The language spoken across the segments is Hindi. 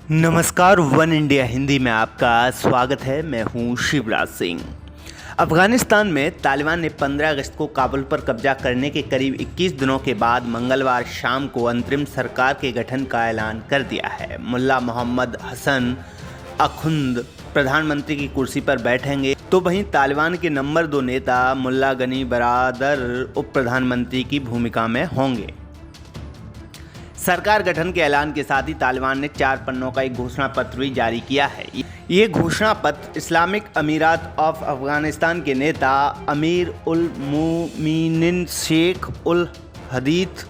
नमस्कार, वन इंडिया हिंदी में आपका स्वागत है। मैं हूं शिवराज सिंह। अफगानिस्तान में तालिबान ने 15 अगस्त को काबुल पर कब्जा करने के करीब 21 दिनों के बाद मंगलवार शाम को अंतरिम सरकार के गठन का ऐलान कर दिया है। मुल्ला मोहम्मद हसन अखुंद प्रधानमंत्री की कुर्सी पर बैठेंगे, तो वहीं तालिबान के नंबर 2 नेता मुल्ला गनी बरादर उप प्रधानमंत्री की भूमिका में होंगे। सरकार गठन के ऐलान के साथ ही तालिबान ने 4 पन्नों का एक घोषणा पत्र भी जारी किया है। ये घोषणा पत्र इस्लामिक अमीरात ऑफ अफगानिस्तान के नेता अमीर उल मोमिनीन शेख उल हदीथ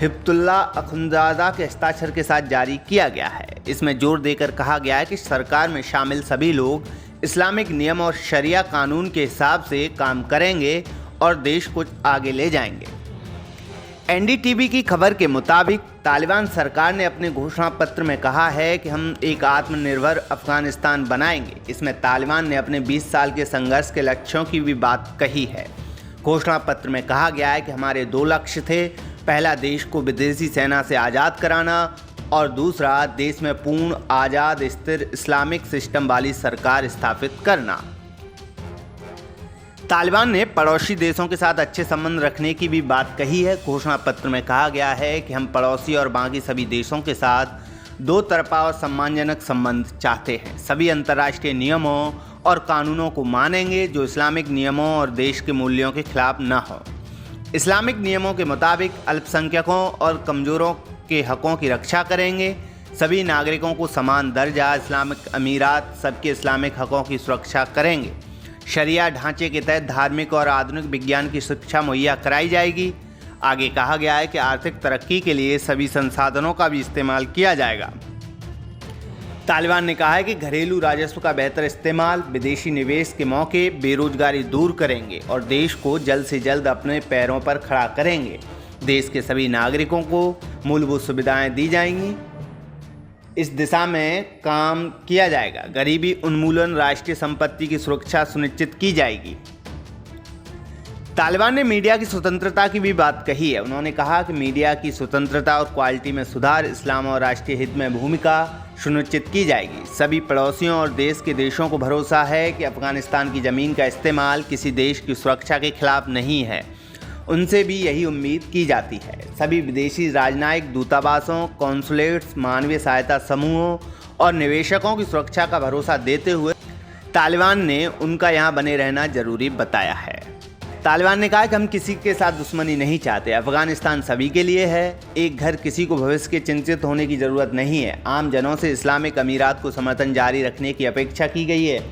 हिब्बतुल्लाह अखुंदजादा के हस्ताक्षर के साथ जारी किया गया है। इसमें जोर देकर कहा गया है कि सरकार में शामिल सभी लोग इस्लामिक नियम और शरिया कानून के हिसाब से काम करेंगे और देश को आगे ले जाएंगे। एनडीटीवी की खबर के मुताबिक तालिबान सरकार ने अपने घोषणा पत्र में कहा है कि हम एक आत्मनिर्भर अफगानिस्तान बनाएंगे। इसमें तालिबान ने अपने 20 साल के संघर्ष के लक्ष्यों की भी बात कही है। घोषणा पत्र में कहा गया है कि हमारे 2 लक्ष्य थे। पहला, देश को विदेशी सेना से आज़ाद कराना और दूसरा, देश में पूर्ण आज़ाद स्थिर इस्लामिक सिस्टम वाली सरकार स्थापित करना। तालिबान ने पड़ोसी देशों के साथ अच्छे संबंध रखने की भी बात कही है। घोषणा पत्र में कहा गया है कि हम पड़ोसी और बाकी सभी देशों के साथ 2 तरफा और सम्मानजनक संबंध चाहते हैं। सभी अंतर्राष्ट्रीय नियमों और कानूनों को मानेंगे जो इस्लामिक नियमों और देश के मूल्यों के खिलाफ न हो। इस्लामिक नियमों के मुताबिक अल्पसंख्यकों और कमज़ोरों के हकों की रक्षा करेंगे। सभी नागरिकों को समान दर्जा, इस्लामिक अमीरात सबके इस्लामिक हकों की सुरक्षा करेंगे। शरिया ढांचे के तहत धार्मिक और आधुनिक विज्ञान की शिक्षा मुहैया कराई जाएगी। आगे कहा गया है कि आर्थिक तरक्की के लिए सभी संसाधनों का भी इस्तेमाल किया जाएगा। तालिबान ने कहा है कि घरेलू राजस्व का बेहतर इस्तेमाल, विदेशी निवेश के मौके, बेरोजगारी दूर करेंगे और देश को जल्द से जल्द अपने पैरों पर खड़ा करेंगे। देश के सभी नागरिकों को मूलभूत सुविधाएं दी जाएंगी। इस दिशा में काम किया जाएगा। गरीबी उन्मूलन, राष्ट्रीय संपत्ति की सुरक्षा सुनिश्चित की जाएगी। तालिबान ने मीडिया की स्वतंत्रता की भी बात कही है। उन्होंने कहा कि मीडिया की स्वतंत्रता और क्वालिटी में सुधार, इस्लाम और राष्ट्रीय हित में भूमिका सुनिश्चित की जाएगी। सभी पड़ोसियों और देश के देशों को भरोसा है कि अफगानिस्तान की ज़मीन का इस्तेमाल किसी देश की सुरक्षा के खिलाफ नहीं है। उनसे भी यही उम्मीद की जाती है। सभी विदेशी राजनयिक दूतावासों, कॉन्सुलेट्स, मानवीय सहायता समूहों और निवेशकों की सुरक्षा का भरोसा देते हुए तालिबान ने उनका यहाँ बने रहना जरूरी बताया है। तालिबान ने कहा कि हम किसी के साथ दुश्मनी नहीं चाहते। अफगानिस्तान सभी के लिए है। एक घर किसी को भविष्य के चिंतित होने की ज़रूरत नहीं है। आम जनों से इस्लामिक अमीरात को समर्थन जारी रखने की अपेक्षा की गई है।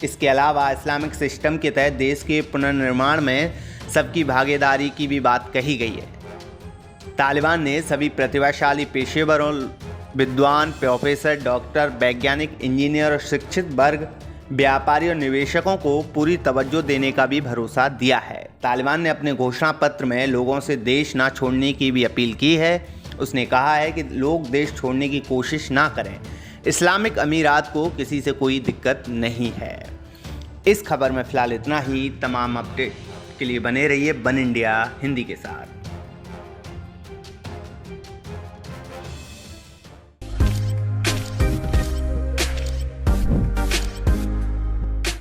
इसके अलावा इस्लामिक सिस्टम के तहत देश के पुनर्निर्माण में सबकी भागीदारी की भी बात कही गई है। तालिबान ने सभी प्रतिभाशाली पेशेवरों, विद्वान, प्रोफेसर, डॉक्टर, वैज्ञानिक, इंजीनियर और शिक्षित वर्ग, व्यापारी और निवेशकों को पूरी तवज्जो देने का भी भरोसा दिया है। तालिबान ने अपने घोषणा पत्र में लोगों से देश ना छोड़ने की भी अपील की है। उसने कहा है कि लोग देश छोड़ने की कोशिश ना करें। इस्लामिक अमीरात को किसी से कोई दिक्कत नहीं है। इस खबर में फ़िलहाल इतना ही। तमाम अपडेट के लिए बने रहिए वन इंडिया हिंदी के साथ।